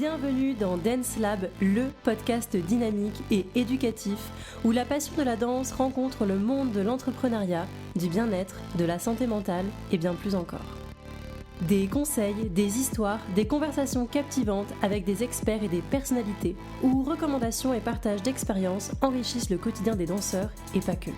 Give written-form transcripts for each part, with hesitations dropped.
Bienvenue dans Dance Lab, le podcast dynamique et éducatif où la passion de la danse rencontre le monde de l'entrepreneuriat, du bien-être, de la santé mentale et bien plus encore. Des conseils, des histoires, des conversations captivantes avec des experts et des personnalités où recommandations et partage d'expériences enrichissent le quotidien des danseurs et pas que.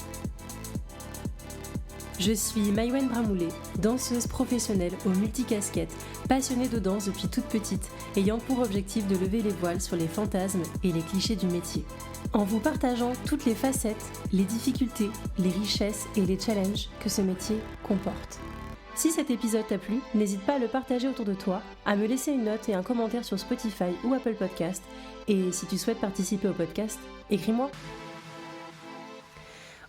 Je suis Maïwenn Bramoulet, danseuse professionnelle aux multicasquettes, passionnée de danse depuis toute petite, ayant pour objectif de lever les voiles sur les fantasmes et les clichés du métier. En vous partageant toutes les facettes, les difficultés, les richesses et les challenges que ce métier comporte. Si cet épisode t'a plu, n'hésite pas à le partager autour de toi, à me laisser une note et un commentaire sur Spotify ou Apple Podcast. Et si tu souhaites participer au podcast, écris-moi.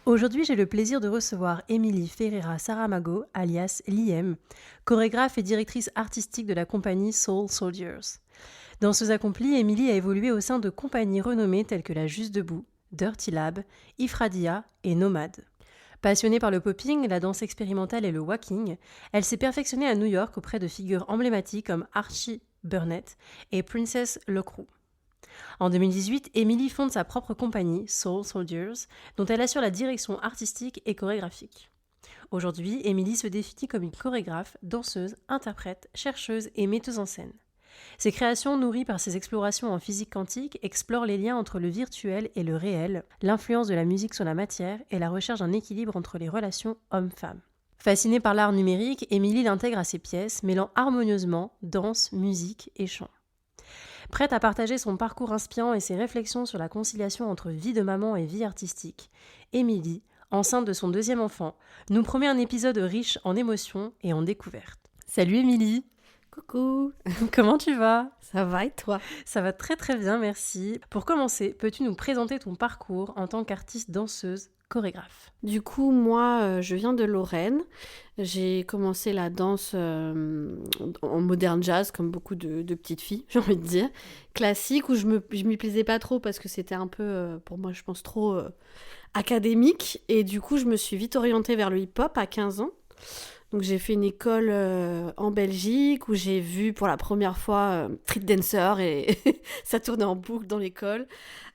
Aujourd'hui, j'ai le plaisir de recevoir Émilie Ferreira Saramago, alias Liem, chorégraphe et directrice artistique de la compagnie Soul Soldiers. Danseuse accomplie, Émilie a évolué au sein de compagnies renommées telles que la Juste Debout, Dirty Lab, Ifradia et Nomade. Passionnée par le popping, la danse expérimentale et le walking, elle s'est perfectionnée à New York auprès de figures emblématiques comme Archie Burnett et Princess Lockrou. En 2018, Émilie fonde sa propre compagnie, Soul Soldiers, dont elle assure la direction artistique et chorégraphique. Aujourd'hui, Émilie se définit comme une chorégraphe, danseuse, interprète, chercheuse et metteuse en scène. Ses créations, nourries par ses explorations en physique quantique, explorent les liens entre le virtuel et le réel, l'influence de la musique sur la matière et la recherche d'un équilibre entre les relations hommes-femmes. Fascinée par l'art numérique, Émilie l'intègre à ses pièces, mêlant harmonieusement danse, musique et chant. Prête à partager son parcours inspirant et ses réflexions sur la conciliation entre vie de maman et vie artistique, Émilie, enceinte de son deuxième enfant, nous promet un épisode riche en émotions et en découvertes. Salut Émilie! Coucou! Comment tu vas? Ça va et toi? Ça va très très bien, merci. Pour commencer, peux-tu nous présenter ton parcours en tant qu'artiste danseuse chorégraphe? Du coup, moi, je viens de Lorraine. J'ai commencé la danse en moderne jazz, comme beaucoup de petites filles, j'ai envie de dire. Classique, où je m'y plaisais pas trop parce que c'était un peu, pour moi, je pense, trop académique. Et du coup, je me suis vite orientée vers le hip-hop à 15 ans. Donc j'ai fait une école en Belgique où j'ai vu pour la première fois Street Dancer et ça tournait en boucle dans l'école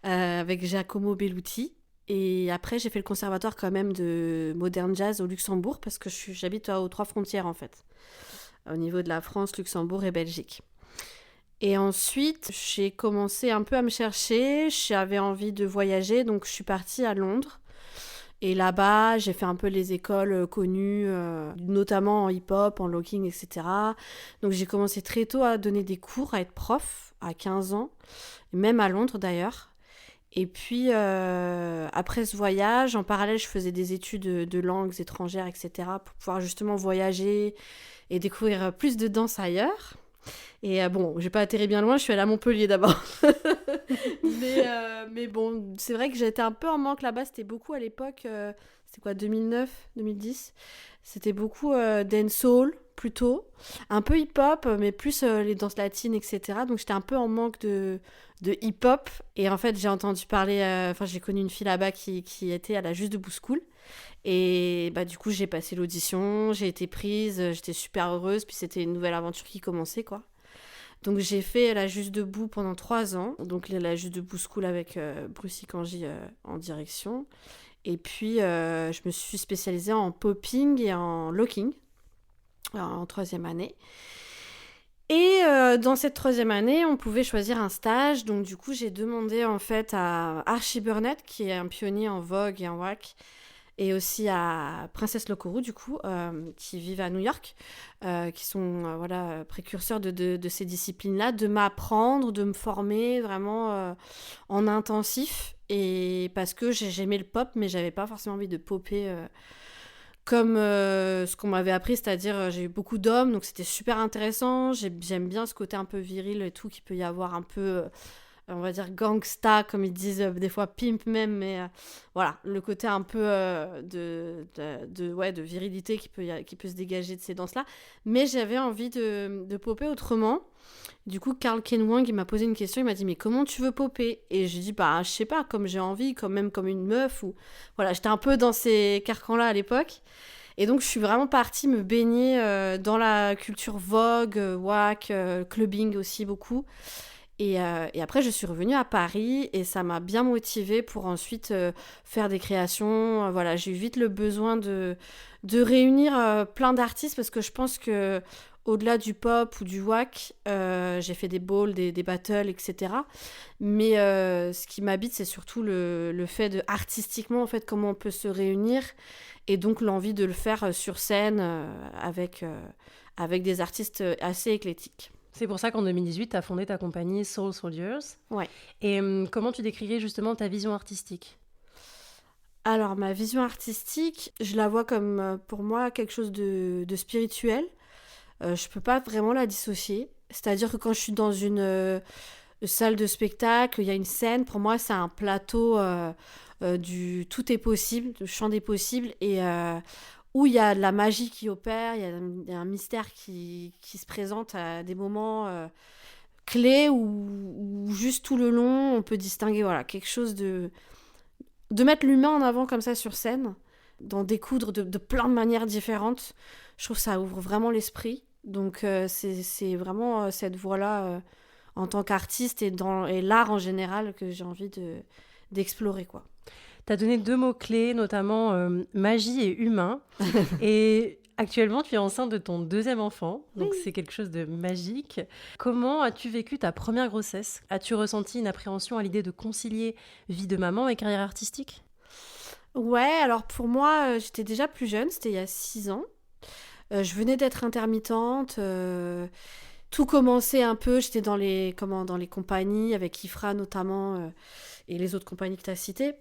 avec Giacomo Belluti. Et après, j'ai fait le conservatoire quand même de Modern Jazz au Luxembourg parce que j'habite aux 3 frontières en fait, au niveau de la France, Luxembourg et Belgique. Et ensuite, j'ai commencé un peu à me chercher, j'avais envie de voyager, donc je suis partie à Londres. Et là-bas, j'ai fait un peu les écoles connues, notamment en hip-hop, en locking, etc. Donc j'ai commencé très tôt à donner des cours, à être prof, à 15 ans, même à Londres d'ailleurs. Et puis, après ce voyage, en parallèle, je faisais des études de langues étrangères, etc. pour pouvoir justement voyager et découvrir plus de danse ailleurs. Et bon, j'ai pas atterri bien loin, je suis allée à Montpellier d'abord. mais bon, c'est vrai que j'étais un peu en manque là-bas. C'était beaucoup à l'époque, c'était quoi, 2009, 2010. C'était beaucoup dancehall plutôt, un peu hip-hop, mais plus les danses latines, etc. Donc j'étais un peu en manque de hip-hop. Et en fait, j'ai entendu parler, j'ai connu une fille là-bas qui était à la Juste Debout School. Et bah, du coup, j'ai passé l'audition, j'ai été prise, j'étais super heureuse. Puis c'était une nouvelle aventure qui commençait, quoi. Donc j'ai fait la Juste Debout pendant 3 ans. Donc la Juste Debout School avec Bruce Ikanji en direction. Et puis, je me suis spécialisée en popping et en locking en 3e année. Et dans cette 3e année, on pouvait choisir un stage. Donc du coup, j'ai demandé en fait à Archie Burnett, qui est un pionnier en vogue et en wack, et aussi à Princess Lockrou, du coup, qui vivent à New York, qui sont précurseurs de ces disciplines-là, de m'apprendre, de me former vraiment en intensif. Et parce que j'aimais le pop, mais j'avais pas forcément envie de popper comme ce qu'on m'avait appris, c'est-à-dire j'ai eu beaucoup d'hommes, donc c'était super intéressant. J'aime bien ce côté un peu viril et tout, qu'il peut y avoir un peu... on va dire gangsta, comme ils disent des fois pimp même, mais voilà, le côté un peu de virilité qui peut se dégager de ces danses-là. Mais j'avais envie de popper autrement. Du coup, Carl Ken Wang, il m'a posé une question, il m'a dit « Mais comment tu veux popper ?» Et j'ai dit « Bah, je sais pas, comme j'ai envie, même comme une meuf. » ou voilà, j'étais un peu dans ces carcans-là à l'époque. Et donc, je suis vraiment partie me baigner dans la culture vogue, wack, clubbing aussi beaucoup. Et après, je suis revenue à Paris et ça m'a bien motivée pour ensuite faire des créations. Voilà, j'ai eu vite le besoin de réunir plein d'artistes parce que je pense que au-delà du pop ou du wack, j'ai fait des balls, des battles, etc. Mais ce qui m'habite, c'est surtout le fait de, artistiquement, en fait, comment on peut se réunir et donc l'envie de le faire sur scène avec des artistes assez éclectiques. C'est pour ça qu'en 2018, tu as fondé ta compagnie Soul Soldiers. Ouais. Et comment tu décrirais justement ta vision artistique ? Alors, ma vision artistique, je la vois comme, pour moi, quelque chose de spirituel. Je peux pas vraiment la dissocier. C'est-à-dire que quand je suis dans une salle de spectacle, il y a une scène, pour moi, c'est un plateau du tout est possible, du champ des possibles, et où il y a de la magie qui opère, il y a un mystère qui se présente à des moments clés où juste tout le long, on peut distinguer voilà, quelque chose de mettre l'humain en avant comme ça sur scène, d'en découdre de plein de manières différentes. Je trouve que ça ouvre vraiment l'esprit. Donc c'est vraiment cette voie-là en tant qu'artiste et l'art en général que j'ai envie d'explorer, quoi. Tu as donné 2 mots-clés, notamment magie et humain. Et actuellement, tu es enceinte de ton 2e enfant, donc c'est quelque chose de magique. Comment as-tu vécu ta première grossesse ? As-tu ressenti une appréhension à l'idée de concilier vie de maman et carrière artistique ? Ouais, alors pour moi, j'étais déjà plus jeune, c'était il y a 6 ans. Je venais d'être intermittente, tout commençait un peu, j'étais dans les compagnies, avec Ifra notamment, et les autres compagnies que tu as citées.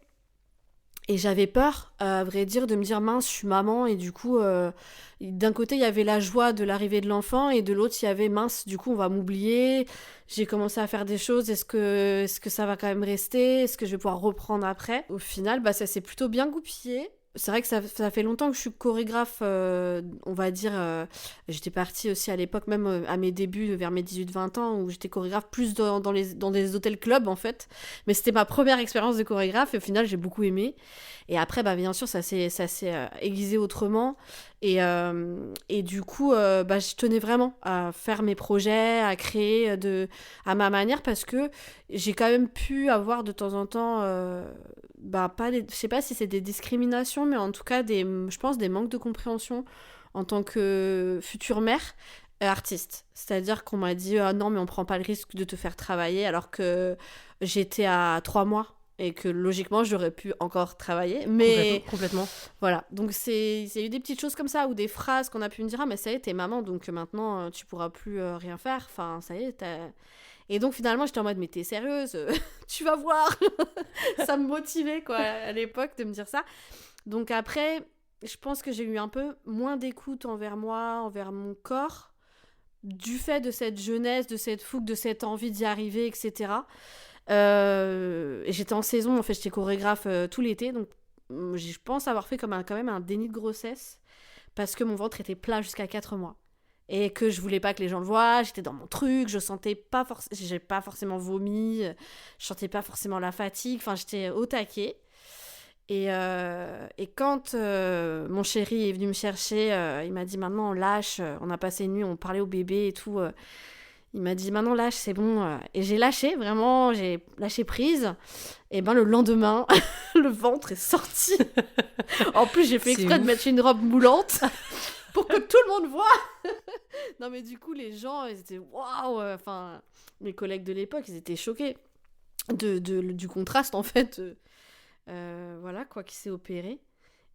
Et j'avais peur, à vrai dire, de me dire mince, je suis maman, et du coup, d'un côté, il y avait la joie de l'arrivée de l'enfant, et de l'autre, il y avait mince, du coup, on va m'oublier. J'ai commencé à faire des choses, est-ce que ça va quand même rester ? Est-ce que je vais pouvoir reprendre après ? Au final, ça s'est plutôt bien goupillé. C'est vrai que ça fait longtemps que je suis chorégraphe, on va dire. J'étais partie aussi à l'époque, même à mes débuts, vers mes 18-20 ans, où j'étais chorégraphe plus dans des hôtels-clubs, en fait. Mais c'était ma première expérience de chorégraphe, et au final, j'ai beaucoup aimé. Et après, bien sûr, ça s'est aiguisé autrement. Et du coup, je tenais vraiment à faire mes projets, à créer à ma manière, parce que j'ai quand même pu avoir de temps en temps... je sais pas si c'est des discriminations, mais en tout cas, je pense des manques de compréhension en tant que future mère artiste. C'est-à-dire qu'on m'a dit « Ah non, mais on prend pas le risque de te faire travailler », alors que j'étais à 3 mois et que logiquement, j'aurais pu encore travailler. Mais Complètement. Voilà, donc c'est eu des petites choses comme ça, ou des phrases qu'on a pu me dire « Ah, mais ça y est, t'es maman, donc maintenant, tu pourras plus rien faire. Enfin, ça y est, t'as... » Et donc finalement j'étais en mode mais t'es sérieuse tu vas voir. Ça me motivait quoi à l'époque de me dire ça. Donc après je pense que j'ai eu un peu moins d'écoute envers moi, envers mon corps, du fait de cette jeunesse, de cette fougue, de cette envie d'y arriver, etc. Et j'étais en saison, en fait j'étais chorégraphe tout l'été, donc je pense avoir fait quand même un déni de grossesse parce que mon ventre était plat jusqu'à 4 mois. Et que je voulais pas que les gens le voient, j'étais dans mon truc, je sentais pas j'ai pas forcément vomi, je sentais pas forcément la fatigue, enfin j'étais au taquet. Et quand mon chéri est venu me chercher, il m'a dit maintenant on lâche, on a passé une nuit, on parlait au bébé et tout. Il m'a dit maintenant lâche, c'est bon. Et j'ai lâché, vraiment, j'ai lâché prise. Et le lendemain, le ventre est sorti. En plus, j'ai fait exprès de mettre une robe moulante. Pour que tout le monde voit. Non mais du coup les gens ils étaient waouh, enfin mes collègues de l'époque ils étaient choqués du contraste en fait voilà quoi qui s'est opéré.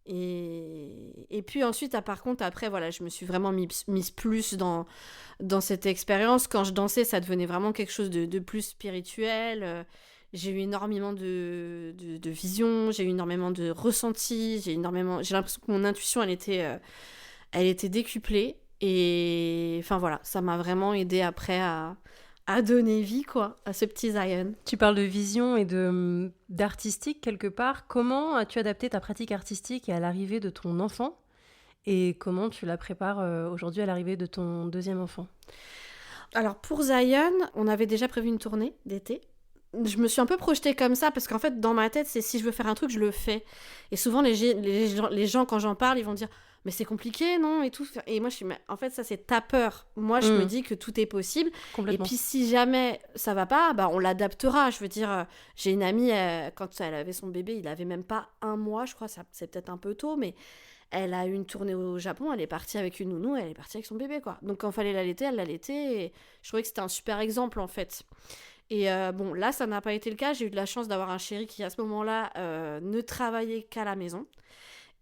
Et puis ensuite par contre après voilà je me suis vraiment mise plus dans cette expérience. Quand je dansais ça devenait vraiment quelque chose de plus spirituel. J'ai eu énormément de visions, j'ai eu énormément de ressentis, j'ai l'impression que mon intuition elle était décuplée. Et enfin voilà, ça m'a vraiment aidée après à donner vie quoi, à ce petit Zion. Tu parles de vision et d'artistique quelque part. Comment as-tu adapté ta pratique artistique à l'arrivée de ton enfant ? Et comment tu la prépares aujourd'hui à l'arrivée de ton 2e enfant ? Alors pour Zion, on avait déjà prévu une tournée d'été. Je me suis un peu projetée comme ça parce qu'en fait dans ma tête c'est si je veux faire un truc je le fais. Et souvent les gens quand j'en parle ils vont dire mais c'est compliqué, non? Et tout. Et moi, je suis, mais en fait, ça, c'est ta peur. Moi, je me dis que tout est possible. Et Complètement. puis, si jamais ça va pas, bah, on l'adaptera. Je veux dire, j'ai une amie, quand elle avait son bébé, il avait même pas 1 mois, je crois, c'est peut-être un peu tôt, mais elle a eu une tournée au Japon, elle est partie avec une nounou, elle est partie avec son bébé, quoi. Donc, quand il fallait l'allaiter, elle l'allaitait. Et je trouvais que c'était un super exemple, en fait. Et bon, là, ça n'a pas été le cas. J'ai eu de la chance d'avoir un chéri qui, à ce moment-là, ne travaillait qu'à la maison.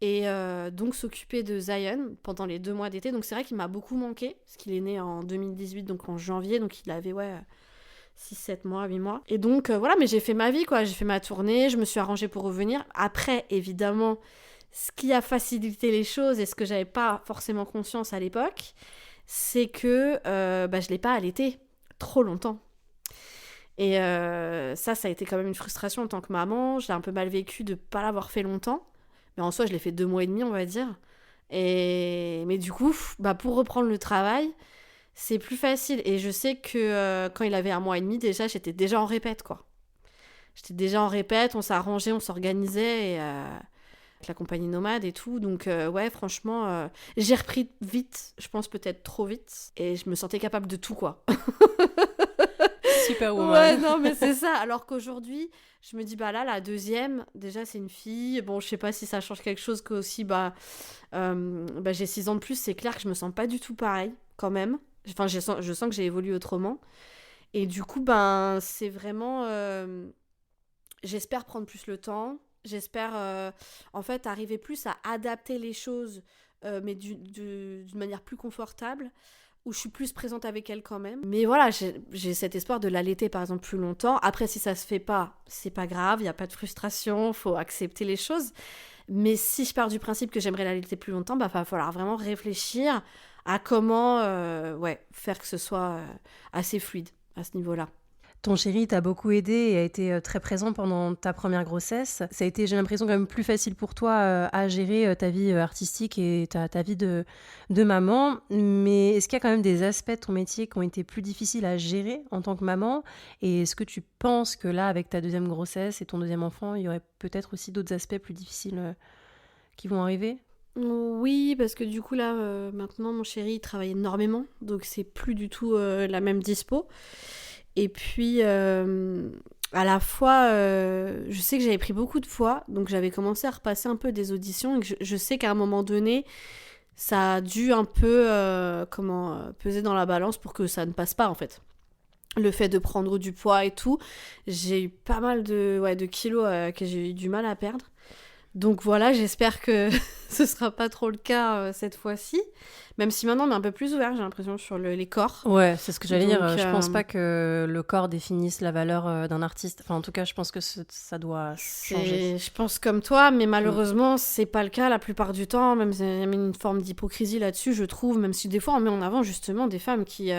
Et donc s'occuper de Zion pendant les 2 mois d'été. Donc c'est vrai qu'il m'a beaucoup manqué, parce qu'il est né en 2018, donc en janvier, donc il avait 6, 7 mois, 8 mois. Et donc voilà, mais j'ai fait ma vie, quoi. J'ai fait ma tournée, je me suis arrangée pour revenir. Après, évidemment, ce qui a facilité les choses, et ce que j'avais pas forcément conscience à l'époque, c'est que je l'ai pas allaité trop longtemps. Et ça a été quand même une frustration en tant que maman. Je l'ai un peu mal vécu de pas l'avoir fait longtemps. Mais en soi, je l'ai fait 2 mois et demi, on va dire. Mais du coup, pour reprendre le travail, c'est plus facile. Et je sais que quand il avait 1 mois et demi, déjà, j'étais déjà en répète, quoi. J'étais déjà en répète, on s'arrangeait, on s'organisait, avec la compagnie nomade et tout. Donc, franchement, j'ai repris vite, je pense peut-être trop vite. Et je me sentais capable de tout, quoi. Superwoman. Ouais, non, mais c'est ça. Alors qu'aujourd'hui, je me dis, là, la deuxième, déjà, c'est une fille. Bon, je sais pas si ça change quelque chose qu'aussi, j'ai 6 ans de plus. C'est clair que je me sens pas du tout pareil, quand même. Enfin, je sens que j'ai évolué autrement. Et du coup, c'est vraiment... j'espère prendre plus le temps. J'espère, en fait, arriver plus à adapter les choses, mais d'une manière plus confortable, où je suis plus présente avec elle quand même. Mais voilà, j'ai cet espoir de l'allaiter par exemple plus longtemps. Après, si ça se fait pas, c'est pas grave, il n'y a pas de frustration, faut accepter les choses. Mais si je pars du principe que j'aimerais l'allaiter plus longtemps, va falloir vraiment réfléchir à comment faire que ce soit assez fluide à ce niveau-là. Ton chéri t'a beaucoup aidé et a été très présent pendant ta première grossesse. Ça a été, j'ai l'impression, quand même plus facile pour toi à gérer ta vie artistique et ta vie de maman. Mais est-ce qu'il y a quand même des aspects de ton métier qui ont été plus difficiles à gérer en tant que maman? Et est-ce que tu penses que là, avec ta deuxième grossesse et ton deuxième enfant, il y aurait peut-être aussi d'autres aspects plus difficiles qui vont arriver? Oui, parce que du coup là, maintenant mon chéri il travaille énormément, donc c'est plus du tout la même dispo. Et puis, à la fois, je sais que j'avais pris beaucoup de poids, donc j'avais commencé à repasser un peu des auditions, et que je sais qu'à un moment donné, ça a dû un peu peser dans la balance pour que ça ne passe pas, en fait. Le fait de prendre du poids et tout, j'ai eu pas mal de kilos que j'ai eu du mal à perdre. Donc voilà, j'espère que ce sera pas trop le cas cette fois-ci. Même si maintenant on est un peu plus ouvert, j'ai l'impression, sur les corps. Ouais, c'est ce que j'allais dire. Donc, Je pense pas que le corps définisse la valeur d'un artiste. Enfin, en tout cas, je pense que ça doit changer. Je pense comme toi, mais malheureusement, c'est pas le cas la plupart du temps. Même il y a une forme d'hypocrisie là-dessus, je trouve. Même si des fois on met en avant justement des femmes qui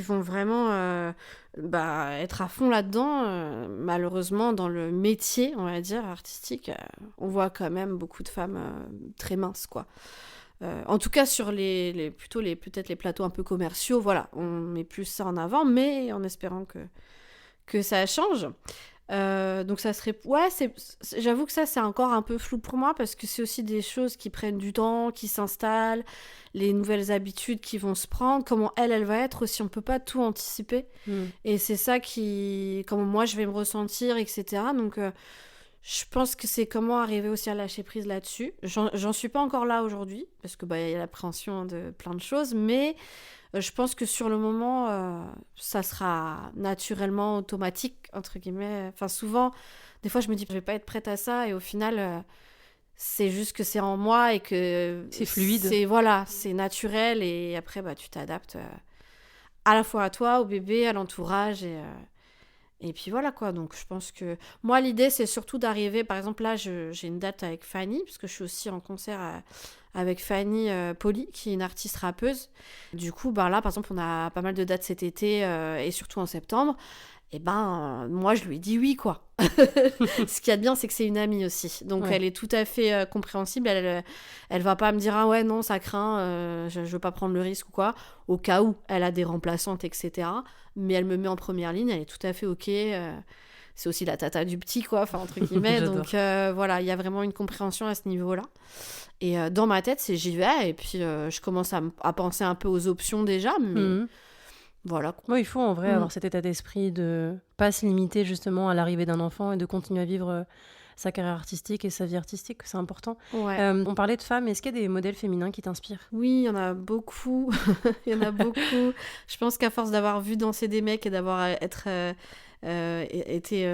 vont vraiment être à fond là-dedans. Malheureusement, dans le métier, on va dire, artistique, on voit quand même beaucoup de femmes très minces, quoi. En tout cas, sur peut-être les plateaux un peu commerciaux, voilà, on met plus ça en avant, mais en espérant que ça change. Donc ça serait... Ouais, j'avoue que ça, c'est encore un peu flou pour moi, parce que c'est aussi des choses qui prennent du temps, qui s'installent, les nouvelles habitudes qui vont se prendre, comment elle va être aussi, on peut pas tout anticiper. Et c'est ça comment moi je vais me ressentir, etc. Donc je pense que c'est comment arriver aussi à lâcher prise là-dessus. J'en suis pas encore là aujourd'hui, parce que y a l'appréhension de plein de choses, mais je pense que sur le moment, ça sera naturellement automatique, entre guillemets. Enfin, souvent, des fois, je me dis, je vais pas être prête à ça, et au final, c'est juste que c'est en moi, et que... C'est fluide. C'est naturel, et après, tu t'adaptes à la fois à toi, au bébé, à l'entourage, et puis voilà, quoi. Donc je pense que moi, l'idée, c'est surtout d'arriver, par exemple là, j'ai une date avec Fanny, parce que je suis aussi en concert avec Fanny Poli, qui est une artiste rappeuse. Du coup, là, par exemple, on a pas mal de dates cet été, et surtout en septembre. Et moi, je lui ai dit oui, quoi. Ce qu'il y a de bien, c'est que c'est une amie aussi. Donc elle est tout à fait compréhensible. Elle va pas me dire, ah ouais, non, ça craint, je veux pas prendre le risque ou quoi. Au cas où elle a des remplaçantes, etc. Mais elle me met en première ligne, elle est tout à fait OK. c'est aussi la tata du petit, quoi, enfin, entre guillemets. J'adore. Donc, voilà, il y a vraiment une compréhension à ce niveau-là. Et dans ma tête, c'est j'y vais. Et puis, je commence à penser un peu aux options déjà. Mais Mhm. voilà, quoi. Moi, il faut en vrai Mm. avoir cet état d'esprit de pas se limiter justement à l'arrivée d'un enfant et de continuer à vivre sa carrière artistique et sa vie artistique, c'est important. Ouais. On parlait de femmes, est-ce qu'il y a des modèles féminins qui t'inspirent? Oui, il y en a beaucoup. Il y en a beaucoup. Je pense qu'à force d'avoir vu danser des mecs et d'avoir été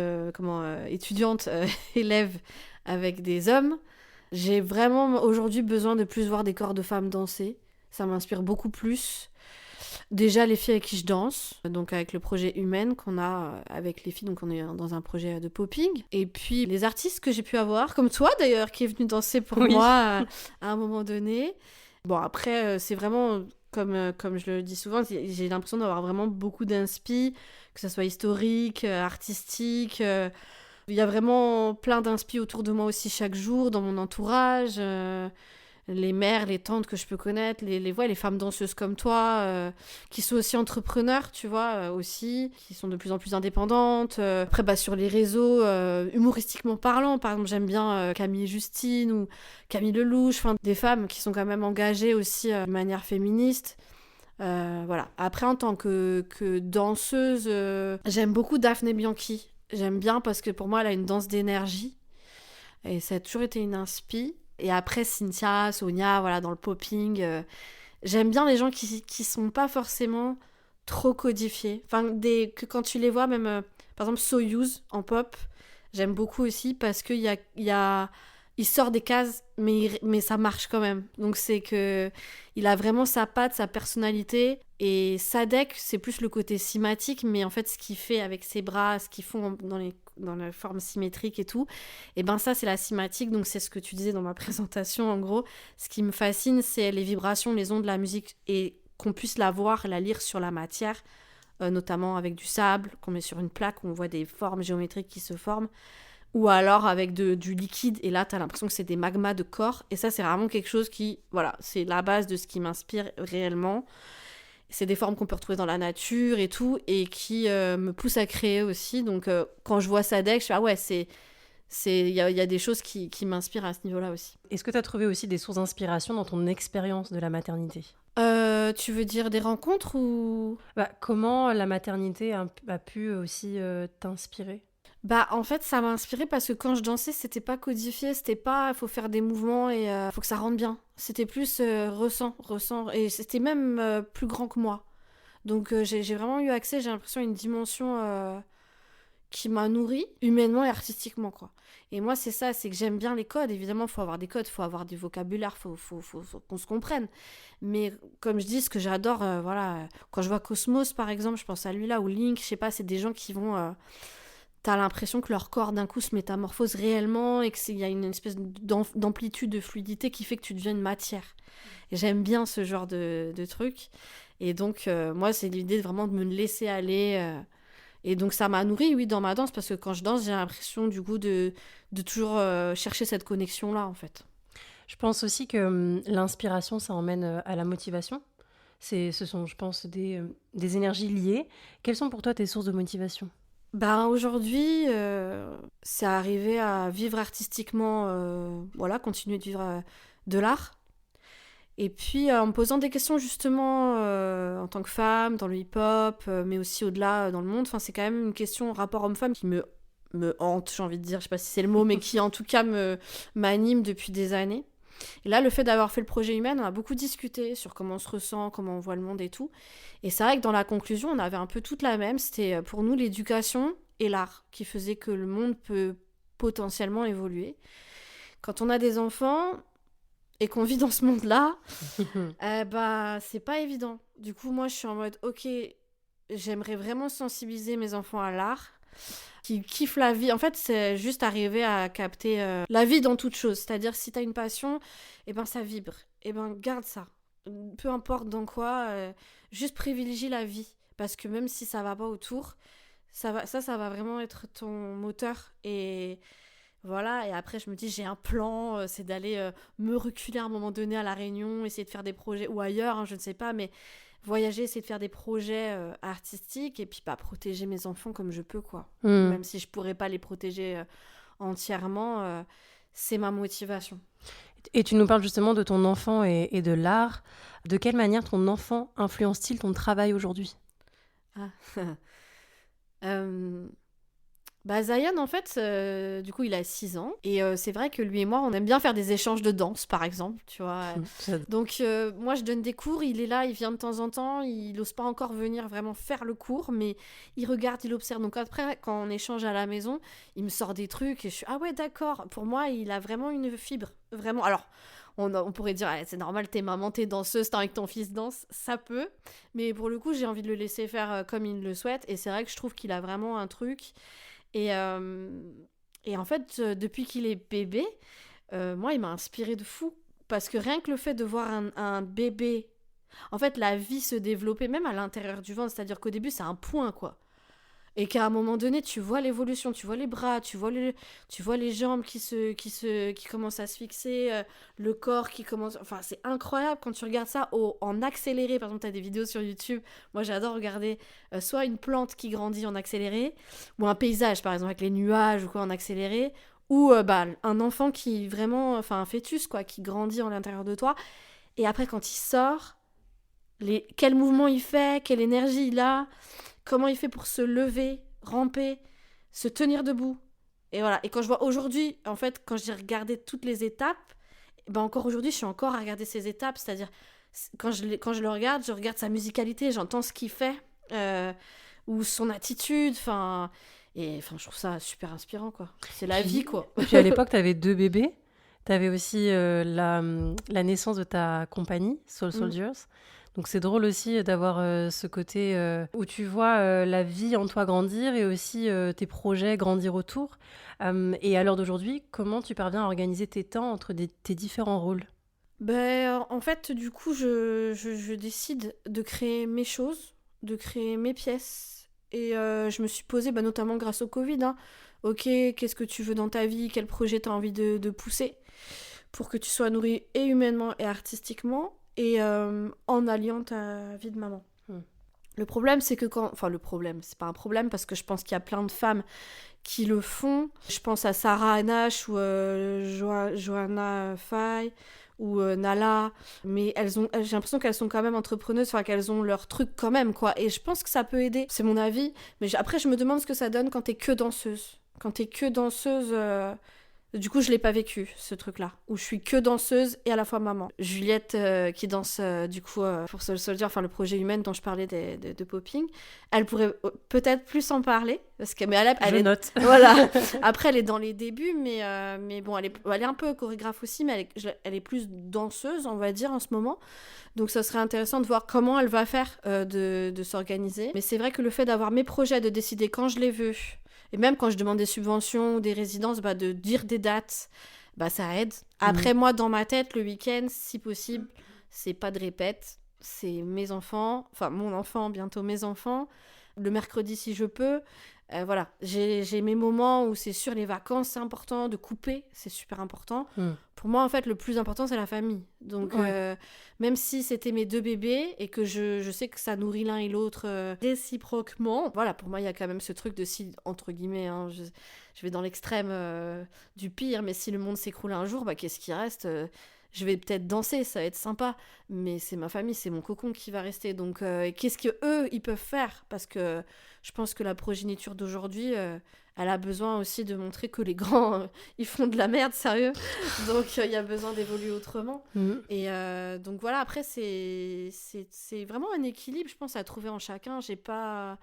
étudiante, élève avec des hommes, j'ai vraiment aujourd'hui besoin de plus voir des corps de femmes danser. Ça m'inspire beaucoup plus. Déjà, les filles avec qui je danse, donc avec le projet Humaine qu'on a avec les filles, donc on est dans un projet de popping. Et puis les artistes que j'ai pu avoir, comme toi d'ailleurs, qui est venu danser pour Oui. moi à un moment donné. Bon, après, c'est vraiment, comme je le dis souvent, j'ai l'impression d'avoir vraiment beaucoup d'inspi, que ce soit historique, artistique. Il y a vraiment plein d'inspi autour de moi aussi chaque jour, dans mon entourage. Les mères, les tantes que je peux connaître, les femmes danseuses comme toi, qui sont aussi entrepreneurs, tu vois, aussi, qui sont de plus en plus indépendantes. Après, sur les réseaux, humoristiquement parlant, par exemple, j'aime bien Camille et Justine ou Camille Lelouch, enfin, des femmes qui sont quand même engagées aussi de manière féministe. Voilà. Après, en tant que danseuse, j'aime beaucoup Daphné Bianchi. J'aime bien parce que pour moi, elle a une danse d'énergie. Et ça a toujours été une inspi. Et après, Cynthia, Sonia, voilà, dans le popping. J'aime bien les gens qui sont pas forcément trop codifiés. Enfin, que quand tu les vois, même, par exemple, Soyuz en pop, j'aime beaucoup aussi parce qu'il il sort des cases, mais ça marche quand même. Donc c'est que il a vraiment sa patte, sa personnalité. Et Sadek, c'est plus le côté cinématique, mais en fait, ce qu'il fait avec ses bras, ce qu'ils font dans la forme symétrique et tout, et ben ça, c'est la cinématique. Donc c'est ce que tu disais dans ma présentation, en gros. Ce qui me fascine, c'est les vibrations, les ondes de la musique, et qu'on puisse la voir, la lire sur la matière, notamment avec du sable, qu'on met sur une plaque, où on voit des formes géométriques qui se forment. Ou alors avec du liquide, et là, t'as l'impression que c'est des magmas de corps. Et ça, c'est vraiment quelque chose qui, voilà, c'est la base de ce qui m'inspire réellement. C'est des formes qu'on peut retrouver dans la nature et tout, et qui me poussent à créer aussi. Donc, quand je vois Sadek, je fais, ah ouais, il y a des choses qui m'inspirent à ce niveau-là aussi. Est-ce que tu as trouvé aussi des sources d'inspiration dans ton expérience de la maternité? Tu veux dire des rencontres ou... Comment la maternité a pu aussi t'inspirer? En fait, ça m'a inspirée parce que quand je dansais, c'était pas codifié, c'était pas il faut faire des mouvements et faut que ça rentre bien. C'était plus ressent, et c'était même plus grand que moi. Donc j'ai vraiment eu accès, j'ai l'impression, à une dimension qui m'a nourrie humainement et artistiquement, quoi. Et moi, c'est ça, c'est que j'aime bien les codes. Évidemment, il faut avoir des codes, il faut avoir du vocabulaire, faut qu'on se comprenne. Mais comme je dis, ce que j'adore, voilà, quand je vois Cosmos, par exemple, je pense à lui là, ou Link, je sais pas, c'est des gens qui vont... T'as l'impression que leur corps d'un coup se métamorphose réellement et qu'il y a une espèce d'amplitude, de fluidité qui fait que tu deviens une matière. Et j'aime bien ce genre de truc. Et donc, moi, c'est l'idée vraiment de me laisser aller. Et donc, ça m'a nourrie, oui, dans ma danse, parce que quand je danse, j'ai l'impression, du coup, de toujours chercher cette connexion-là, en fait. Je pense aussi que l'inspiration, ça emmène à la motivation. Ce sont, je pense, des énergies liées. Quelles sont pour toi tes sources de motivation? Aujourd'hui, c'est arrivé à vivre artistiquement, voilà, continuer de vivre de l'art. Et puis, en me posant des questions, justement, en tant que femme, dans le hip-hop, mais aussi au-delà, dans le monde. Enfin, c'est quand même une question rapport homme-femme qui me hante, j'ai envie de dire. Je sais pas si c'est le mot, mais qui, en tout cas, m'anime depuis des années. Et là, le fait d'avoir fait le projet Humaine, on a beaucoup discuté sur comment on se ressent, comment on voit le monde et tout. Et c'est vrai que dans la conclusion, on avait un peu toute la même. C'était pour nous l'éducation et l'art qui faisait que le monde peut potentiellement évoluer. Quand on a des enfants et qu'on vit dans ce monde-là, c'est pas évident. Du coup, moi, je suis en mode, ok, j'aimerais vraiment sensibiliser mes enfants à l'art, qui kiffent la vie. En fait, c'est juste arriver à capter la vie dans toute chose. C'est-à-dire, si t'as une passion, ça vibre. Garde ça. Peu importe dans quoi, juste privilégie la vie. Parce que même si ça va pas autour, ça va vraiment être ton moteur. Et voilà, et après je me dis, j'ai un plan, c'est d'aller me reculer à un moment donné à La Réunion, essayer de faire des projets, ou ailleurs, hein, je ne sais pas, mais voyager, essayer de faire des projets artistiques et puis protéger mes enfants comme je peux, quoi. Hmm. Même si je pourrais pas les protéger entièrement, c'est ma motivation. Et tu nous parles justement de ton enfant et de l'art. De quelle manière ton enfant influence-t-il ton travail aujourd'hui ? Zion, en fait, du coup, il a 6 ans. Et c'est vrai que lui et moi, on aime bien faire des échanges de danse, par exemple, tu vois. Donc, moi, je donne des cours. Il est là, il vient de temps en temps. Il n'ose pas encore venir vraiment faire le cours, mais il regarde, il observe. Donc, après, quand on échange à la maison, il me sort des trucs. Et je suis, ah ouais, d'accord. Pour moi, il a vraiment une fibre. Vraiment. Alors, on pourrait dire, c'est normal, t'es maman, t'es danseuse, t'as envie que ton fils danse. Ça peut. Mais pour le coup, j'ai envie de le laisser faire comme il le souhaite. Et c'est vrai que je trouve qu'il a vraiment un truc. Et en fait, depuis qu'il est bébé, moi, il m'a inspirée de fou. Parce que rien que le fait de voir un bébé, en fait, la vie se développer, même à l'intérieur du ventre, c'est-à-dire qu'au début, c'est un point, quoi. Et qu'à un moment donné, tu vois l'évolution, tu vois les bras, tu vois les jambes qui commencent à se fixer, le corps qui commence... Enfin, c'est incroyable quand tu regardes ça en accéléré. Par exemple, tu as des vidéos sur YouTube. Moi, j'adore regarder soit une plante qui grandit en accéléré, ou un paysage, par exemple, avec les nuages ou quoi en accéléré, ou un enfant qui vraiment... Enfin, un fœtus, quoi, qui grandit à l'intérieur de toi. Et après, quand il sort, quel mouvement il fait, quelle énergie il a... Comment il fait pour se lever, ramper, se tenir debout. Et voilà. Et quand je vois aujourd'hui, en fait, quand j'ai regardé toutes les étapes, encore aujourd'hui, je suis encore à regarder ces étapes. C'est-à-dire, quand je le regarde, je regarde sa musicalité, j'entends ce qu'il fait, ou son attitude. Je trouve ça super inspirant, quoi. C'est la vie, quoi. Puis à l'époque, tu avais 2 bébés. Tu avais aussi la naissance de ta compagnie, Soul Soldiers. Donc c'est drôle aussi d'avoir ce côté où tu vois la vie en toi grandir et aussi tes projets grandir autour. Et à l'heure d'aujourd'hui, comment tu parviens à organiser tes temps entre tes différents rôles ? En fait, du coup, je décide de créer mes choses, de créer mes pièces. Et je me suis posée, notamment grâce au Covid, ok, qu'est-ce que tu veux dans ta vie ? Quel projet tu as envie de pousser pour que tu sois nourrie et humainement et artistiquement ? Et en alliant ta vie de maman. Le problème, c'est que le problème, c'est pas un problème parce que je pense qu'il y a plein de femmes qui le font. Je pense à Sarah Anash ou Johanna Faye ou Nala. Mais j'ai l'impression qu'elles sont quand même entrepreneuses, qu'elles ont leur truc quand même, quoi. Et je pense que ça peut aider. C'est mon avis. Mais après, je me demande ce que ça donne quand t'es que danseuse. Quand t'es que danseuse... Du coup, je l'ai pas vécu, ce truc-là, où je suis que danseuse et à la fois maman. Juliette, qui danse, pour Soul Soldier, le projet Humaine dont je parlais de popping, elle pourrait peut-être plus en parler, parce que elle note. Voilà. Après, elle est dans les débuts, mais bon, elle est un peu chorégraphe aussi, mais elle est plus danseuse, on va dire, en ce moment. Donc, ça serait intéressant de voir comment elle va faire de s'organiser. Mais c'est vrai que le fait d'avoir mes projets, de décider quand je les veux... Et même quand je demande des subventions ou des résidences, de dire des dates, ça aide. Après, moi, dans ma tête, le week-end, si possible, c'est pas de répète. C'est mes enfants, mon enfant, bientôt mes enfants. Le mercredi, si je peux. Voilà, j'ai mes moments où c'est sûr, les vacances, c'est important. De couper, c'est super important. Pour moi, en fait, le plus important, c'est la famille. Donc, même si c'était mes 2 bébés et que je sais que ça nourrit l'un et l'autre réciproquement, voilà, pour moi, il y a quand même ce truc de si, entre guillemets, je vais dans l'extrême du pire, mais si le monde s'écroule un jour, qu'est-ce qui reste ? Je vais peut-être danser, ça va être sympa, mais c'est ma famille, c'est mon cocon qui va rester. Donc, qu'est-ce qu'eux, ils peuvent faire ? Parce que je pense que la progéniture d'aujourd'hui, elle a besoin aussi de montrer que les grands, ils font de la merde, sérieux. Donc, il y a besoin d'évoluer autrement. Et donc, voilà, après, c'est vraiment un équilibre, je pense, à trouver en chacun. J'ai pas...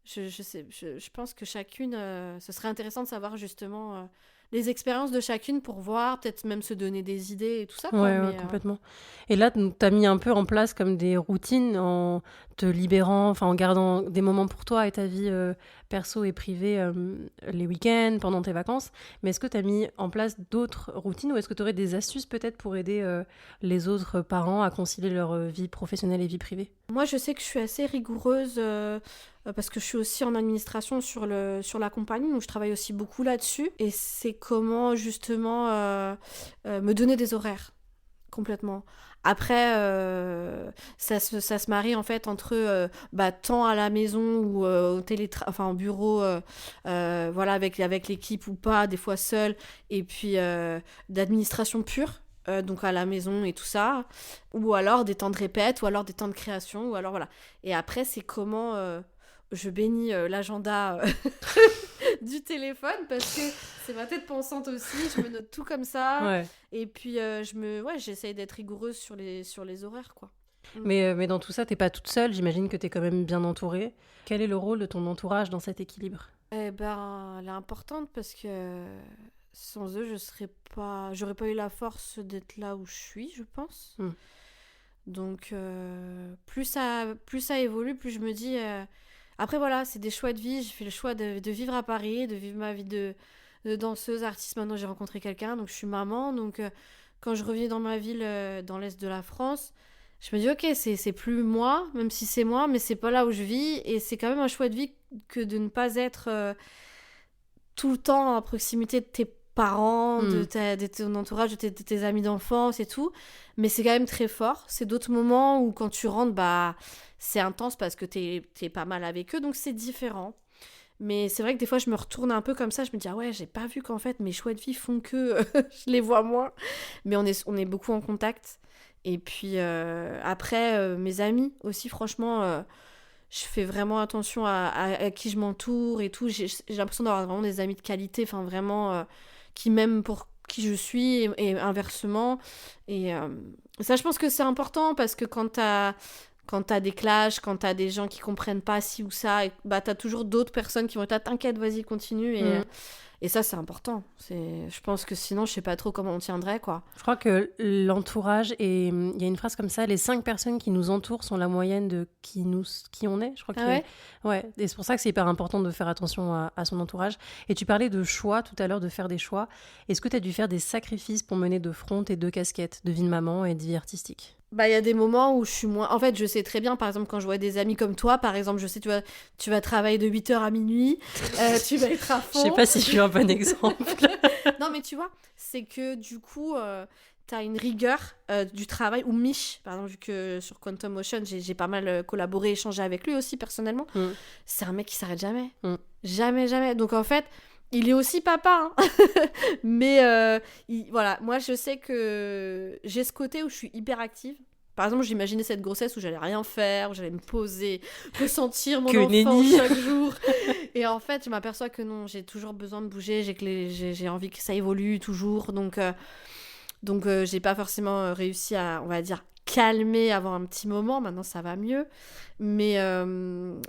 Je pense que chacune... ce serait intéressant de savoir, justement... les expériences de chacune pour voir, peut-être même se donner des idées et tout ça. Ouais, complètement. Et là, tu as mis un peu en place comme des routines en te libérant, en gardant des moments pour toi et ta vie perso et privée les week-ends, pendant tes vacances. Mais est-ce que tu as mis en place d'autres routines ou est-ce que tu aurais des astuces peut-être pour aider les autres parents à concilier leur vie professionnelle et vie privée ? Moi, je sais que je suis assez rigoureuse parce que je suis aussi en administration sur la compagnie, donc je travaille aussi beaucoup là-dessus. Et c'est comment, justement, me donner des horaires, complètement. Après, ça se marie en fait entre temps à la maison ou au bureau, voilà, avec l'équipe ou pas, des fois seule, et puis d'administration pure. Donc à la maison et tout ça, ou alors des temps de répète, ou alors des temps de création, ou alors voilà. Et après, c'est comment je bénis l'agenda du téléphone, parce que c'est ma tête pensante aussi, je me note tout comme ça, Ouais. et puis j'essaye d'être rigoureuse sur les horaires, quoi. Mais dans tout ça, t'es pas toute seule, j'imagine que t'es quand même bien entourée. Quel est le rôle de ton entourage dans cet équilibre ? Eh ben, elle est importante parce que sans eux, j'aurais pas eu la force d'être là où je suis, je pense. Donc, plus ça évolue, plus je me dis... Après, voilà, c'est des choix de vie. J'ai fait le choix de vivre à Paris, de vivre ma vie de danseuse, artiste. Maintenant, j'ai rencontré quelqu'un, donc je suis maman. Donc, quand je reviens dans ma ville, dans l'est de la France, je me dis, ok, c'est plus moi, même si c'est moi, mais c'est pas là où je vis. Et c'est quand même un choix de vie que de ne pas être tout le temps à proximité de tes parents, de ton entourage, de tes amis d'enfance et tout. Mais c'est quand même très fort. C'est d'autres moments où quand tu rentres, bah, c'est intense parce que t'es pas mal avec eux, donc c'est différent. Mais c'est vrai que des fois, je me retourne un peu comme ça. Je me dis, ah ouais, j'ai pas vu qu'en fait, mes choix de vie font que je les vois moins. Mais on est beaucoup en contact. Et puis après, mes amis aussi, franchement... je fais vraiment attention à qui je m'entoure et tout. J'ai l'impression d'avoir vraiment des amis de qualité, enfin vraiment, qui m'aiment pour qui je suis et inversement. Et ça, je pense que c'est important parce que quand t'as des clashs, quand t'as des gens qui comprennent pas ci ou ça, bah t'as toujours d'autres personnes qui vont être là, t'inquiète, vas-y, continue. Et ça, c'est important. Je pense que sinon, je sais pas trop comment on tiendrait, quoi. Je crois que l'entourage, et il y a une phrase comme ça, les 5 personnes qui nous entourent sont la moyenne de qui on est. Je crois ouais, et c'est pour ça que c'est hyper important de faire attention à son entourage. Et tu parlais de choix tout à l'heure, de faire des choix. Est-ce que tu as dû faire des sacrifices pour mener de front tes 2 casquettes, de vie de maman et de vie artistique ? Bah, il y a des moments où je suis moins... En fait, je sais très bien, par exemple, quand je vois des amis comme toi, par exemple, je sais, tu vas travailler de 8h à minuit, tu vas être à fond. Je sais pas si je suis un bon exemple. Non, mais tu vois, c'est que du coup, t'as une rigueur du travail, ou Mich, par exemple, vu que sur Quantum Motion, j'ai pas mal collaboré, échangé avec lui aussi, personnellement. C'est un mec qui s'arrête jamais. Jamais, jamais. Donc, en fait... Il est aussi papa, hein. Mais voilà, moi je sais que j'ai ce côté où je suis hyper active. Par exemple, j'imaginais cette grossesse où j'allais rien faire, où j'allais me poser, ressentir mon enfant chaque jour. Et en fait, je m'aperçois que non, j'ai toujours besoin de bouger, j'ai envie que ça évolue toujours. Donc j'ai pas forcément réussi à, on va dire, calmer avant un petit moment. Maintenant, ça va mieux. Mais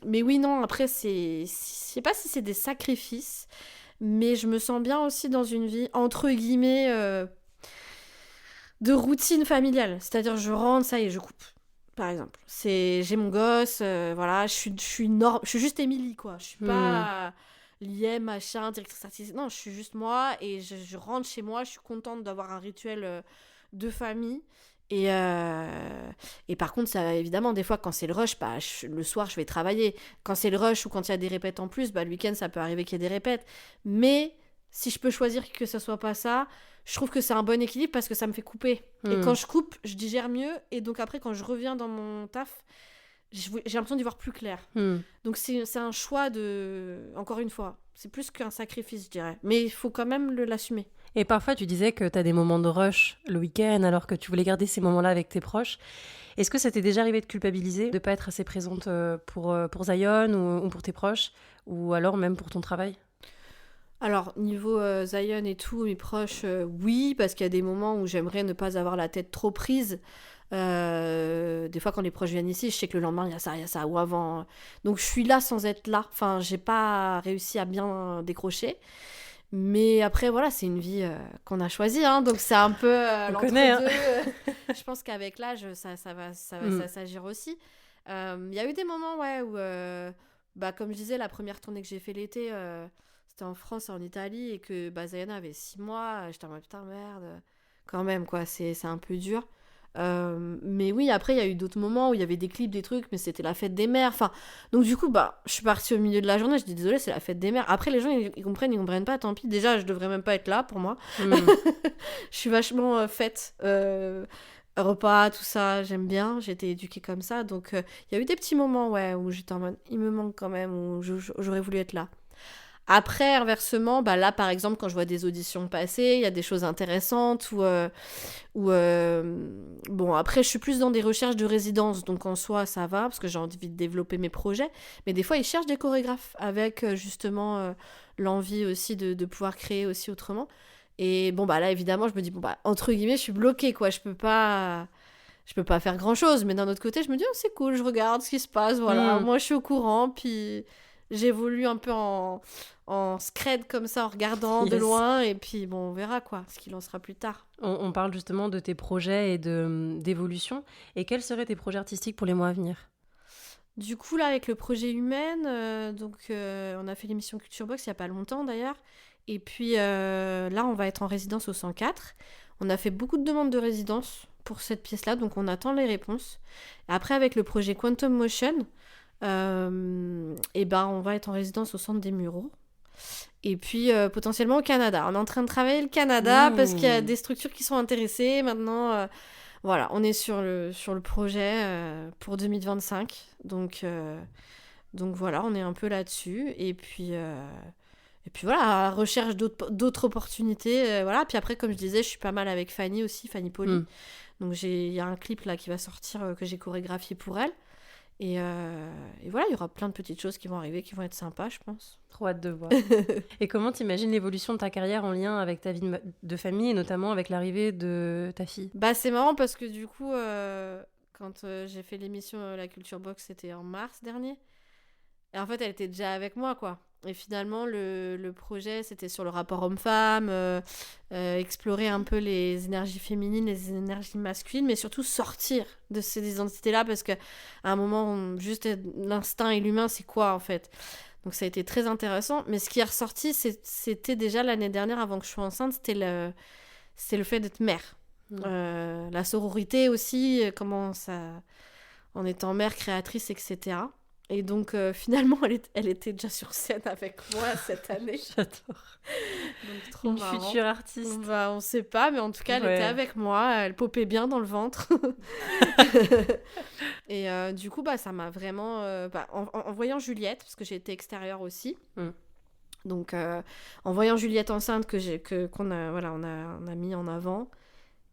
oui, non, après, je sais pas si c'est des sacrifices. Mais je me sens bien aussi dans une vie, entre guillemets, de routine familiale. C'est-à-dire, je rentre, ça y est, je coupe, par exemple. J'ai mon gosse, voilà, je suis juste Émilie, quoi. Je suis pas liée, machin, directrice artistique. Non, je suis juste moi, et je rentre chez moi, je suis contente d'avoir un rituel de famille. Et par contre, ça, évidemment, des fois, quand c'est le rush, bah, le soir, je vais travailler. Quand c'est le rush ou quand il y a des répètes en plus, bah, le week-end, ça peut arriver qu'il y ait des répètes. Mais si je peux choisir que ce soit pas ça, je trouve que c'est un bon équilibre parce que ça me fait couper. Et quand je coupe, je digère mieux. Et donc après, quand je reviens dans mon taf, j'ai l'impression d'y voir plus clair. Donc c'est un choix encore une fois, c'est plus qu'un sacrifice, je dirais. Mais il faut quand même l'assumer. Et parfois, tu disais que tu as des moments de rush le week-end alors que tu voulais garder ces moments-là avec tes proches. Est-ce que ça t'est déjà arrivé de culpabiliser, de ne pas être assez présente pour Zion ou pour tes proches, ou alors même pour ton travail ? Alors, niveau Zion et tout, mes proches, oui, parce qu'il y a des moments où j'aimerais ne pas avoir la tête trop prise. Des fois, quand les proches viennent ici, je sais que le lendemain, il y a ça, ou avant. Donc, je suis là sans être là. Enfin, j'ai pas réussi à bien décrocher. Mais après, voilà, c'est une vie qu'on a choisie, hein, donc c'est un peu l'entre-deux. Je pense qu'avec l'âge, ça va s'agir aussi. Il y a eu des moments, ouais, où, comme je disais, la première tournée que j'ai fait l'été, c'était en France et en Italie, et que Zion avait 6 mois. J'étais en mode, putain, merde, quand même, quoi, c'est un peu dur. Mais oui, après il y a eu d'autres moments où il y avait des clips, des trucs, mais c'était la fête des mères, enfin, donc du coup je suis partie au milieu de la journée, je dis désolée, c'est la fête des mères. Après les gens ils comprennent pas, tant pis, déjà je devrais même pas être là pour moi. Je suis vachement faite Repas, tout ça, j'aime bien. J'ai été éduquée comme ça. Donc, il y a eu des petits moments, ouais, où j'étais en mode, il me manque quand même, où j'aurais voulu être là. Après, inversement, bah là, par exemple, quand je vois des auditions passer, il y a des choses intéressantes bon, après, je suis plus dans des recherches de résidence, donc en soi, ça va, parce que j'ai envie de développer mes projets. Mais des fois, ils cherchent des chorégraphes avec justement l'envie aussi de pouvoir créer aussi autrement. Et bon, bah là, évidemment, je me dis, bon, bah, entre guillemets, je suis bloquée, quoi. Je peux pas faire grand-chose, mais d'un autre côté, je me dis, oh, c'est cool, je regarde ce qui se passe, voilà. Hmm. Moi, je suis au courant, puis j'évolue un peu en scred comme ça, en regardant de Yes. loin, et puis bon, on verra quoi, ce qu'il en sera plus tard. On parle justement de tes projets et d'évolution. Et quels seraient tes projets artistiques pour les mois à venir? Du coup, là, avec le projet Humaine, on a fait l'émission Culture Box il n'y a pas longtemps d'ailleurs. Et puis là, on va être en résidence au 104. On a fait beaucoup de demandes de résidence pour cette pièce-là, donc on attend les réponses. Après, avec le projet Quantum Motion, et ben, on va être en résidence au Centre des Mureaux. Et puis potentiellement au Canada. On est en train de travailler le Canada parce qu'il y a des structures qui sont intéressées. Maintenant, voilà, on est sur le projet pour 2025. Donc voilà, on est un peu là-dessus. Et puis voilà, à la recherche d'autres opportunités. Voilà. Puis après, comme je disais, je suis pas mal avec Fanny aussi, Fanny Poli. Donc il y a un clip là qui va sortir que j'ai chorégraphié pour elle. Et voilà, il y aura plein de petites choses qui vont arriver, qui vont être sympas, je pense. Trop hâte de voir. Et comment t'imagines l'évolution de ta carrière en lien avec ta vie de famille et notamment avec l'arrivée de ta fille? Bah c'est marrant parce que du coup, quand j'ai fait l'émission La Culture Box, c'était en mars dernier. Et en fait, elle était déjà avec moi, quoi. Et finalement, le projet, c'était sur le rapport homme-femme, explorer un peu les énergies féminines, les énergies masculines, mais surtout sortir de ces identités-là, parce qu'à un moment, juste l'instinct et l'humain, c'est quoi, en fait? Donc ça a été très intéressant. Mais ce qui est ressorti, c'était déjà l'année dernière, avant que je sois enceinte, c'est le fait d'être mère. La sororité aussi, comment ça... En étant mère, créatrice, etc. Et donc, finalement, elle était déjà sur scène avec moi cette année. J'adore. Donc, trop Une marrant. future artiste. Bah, on sait pas, mais en tout cas, elle était avec moi. Elle popait bien dans le ventre. Et du coup, bah, ça m'a vraiment... en voyant Juliette, parce que j'ai été extérieure aussi. Donc, en voyant Juliette enceinte, qu'on a, voilà, on a mis en avant,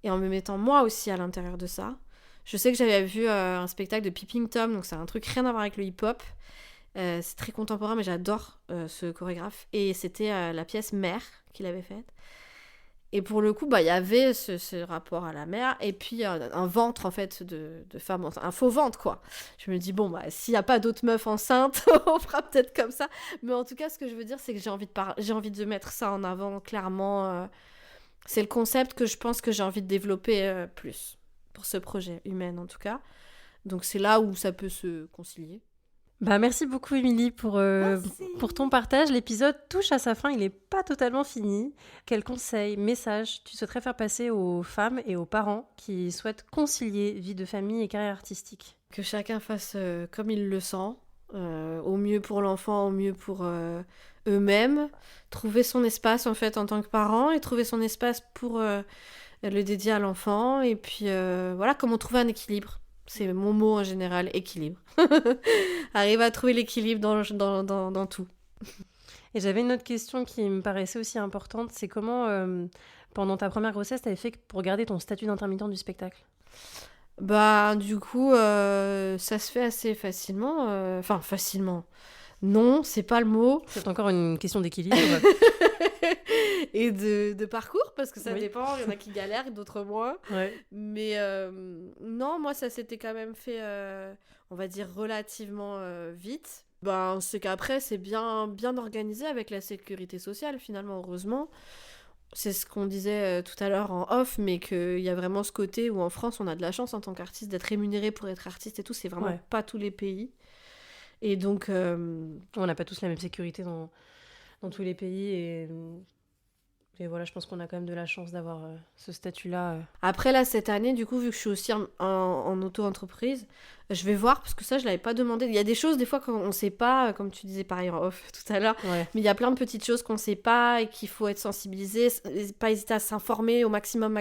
et en me mettant moi aussi à l'intérieur de ça. Je sais que j'avais vu un spectacle de Peeping Tom, donc c'est un truc rien à voir avec le hip-hop. C'est très contemporain, mais j'adore ce chorégraphe. Et c'était la pièce Mère qu'il avait faite. Et pour le coup, bah, il y avait ce rapport à la mère, et puis un ventre, en fait, de femme enceinte. Un faux ventre, quoi. Je me dis, bon, bah, s'il n'y a pas d'autres meufs enceintes, on fera peut-être comme ça. Mais en tout cas, ce que je veux dire, c'est que j'ai envie de mettre ça en avant, clairement. C'est le concept que je pense que j'ai envie de développer plus. Pour ce projet Humaine en tout cas. Donc c'est là où ça peut se concilier. Bah, merci beaucoup Émilie pour ton partage. L'épisode touche à sa fin, il n'est pas totalement fini. Quels conseils, messages tu souhaiterais faire passer aux femmes et aux parents qui souhaitent concilier vie de famille et carrière artistique? Que chacun fasse comme il le sent, au mieux pour l'enfant, au mieux pour eux-mêmes. Trouver son espace en fait en tant que parent et trouver son espace pour le dédier à l'enfant. Et puis voilà, comment trouver un équilibre. C'est mon mot en général, équilibre. Arrive à trouver l'équilibre dans tout. Et j'avais une autre question qui me paraissait aussi importante, c'est comment, pendant ta première grossesse, tu avais fait pour garder ton statut d'intermittent du spectacle? Bah, du coup, ça se fait assez facilement. Enfin, facilement. Non, c'est pas le mot. C'est encore une question d'équilibre. Et de parcours, parce que ça Oui. dépend. Il y en a qui galèrent, d'autres moins. Ouais. Mais non, moi, ça s'était quand même fait, on va dire, relativement vite. Ben, c'est qu'après, c'est bien organisé avec la sécurité sociale, finalement, heureusement. C'est ce qu'on disait tout à l'heure en off, mais qu'il y a vraiment ce côté où en France, on a de la chance en tant qu'artiste d'être rémunéré pour être artiste et tout. C'est vraiment pas tous les pays. Et donc... On n'a pas tous la même sécurité dans tous les pays. Et voilà, je pense qu'on a quand même de la chance d'avoir ce statut-là. Après, là, cette année, du coup, vu que je suis aussi en auto-entreprise, Je vais voir, parce que ça, je l'avais pas demandé. Il y a des choses, des fois, qu'on sait pas, comme tu disais pareil en off tout à l'heure, Ouais. mais il y a plein de petites choses qu'on sait pas et qu'il faut être sensibilisé, pas hésiter à s'informer au maximum.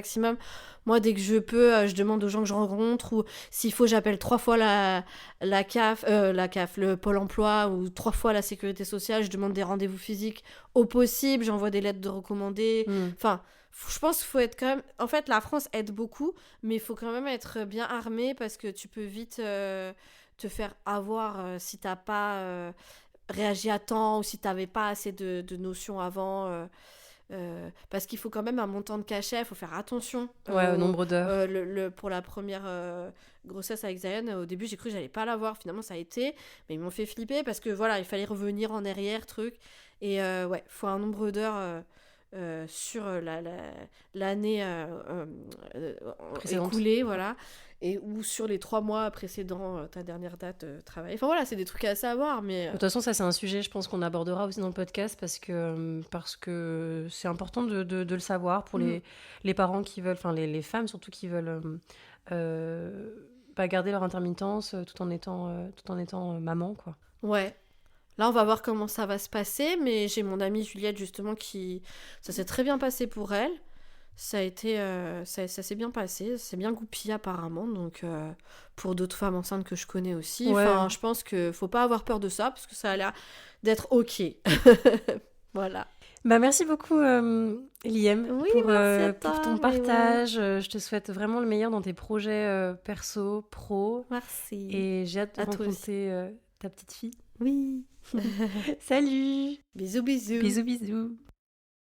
Moi, dès que je peux, je demande aux gens que je rencontre, ou s'il faut, j'appelle 3 fois la CAF, le Pôle emploi, ou 3 fois la sécurité sociale, je demande des rendez-vous physiques au possible, j'envoie des lettres de recommandés. Enfin, je pense qu'il faut être quand même... En fait, la France aide beaucoup, mais il faut quand même être bien armé parce que tu peux vite te faire avoir si t'as pas réagi à temps ou si t'avais pas assez de notions avant. Parce qu'il faut quand même un montant de cachet, il faut faire attention. Ouais, au nombre d'heures. Pour la première grossesse avec Zion, au début j'ai cru que j'allais pas l'avoir, finalement ça a été, mais ils m'ont fait flipper parce que voilà, il fallait revenir en arrière, truc. Et ouais, il faut un nombre d'heures sur l'année Précédente. écoulée, voilà, et ou sur les 3 mois précédents ta dernière date travail. Enfin voilà, c'est des trucs à savoir, mais De toute façon, ça c'est un sujet, je pense qu'on abordera aussi dans le podcast parce que c'est important de le savoir pour les parents qui veulent, enfin les femmes surtout qui veulent pas garder leur intermittence tout en étant maman, quoi. ouais. Là, on va voir comment ça va se passer, mais j'ai mon amie Juliette, justement, qui... Ça s'est très bien passé pour elle. Ça a été... ça s'est bien passé, c'est bien goupillé apparemment, donc pour d'autres femmes enceintes que je connais aussi. Ouais. Enfin, je pense qu'il faut pas avoir peur de ça, parce que ça a l'air d'être OK. Voilà. Bah merci beaucoup Liem Oui, pour, merci à pour toi, ton Maïwenn. partage. Je te souhaite vraiment le meilleur dans tes projets perso, pro. Merci. Et j'ai hâte de À toi rencontrer ta petite fille. Oui. Salut! Bisous, bisous. Bisous bisous!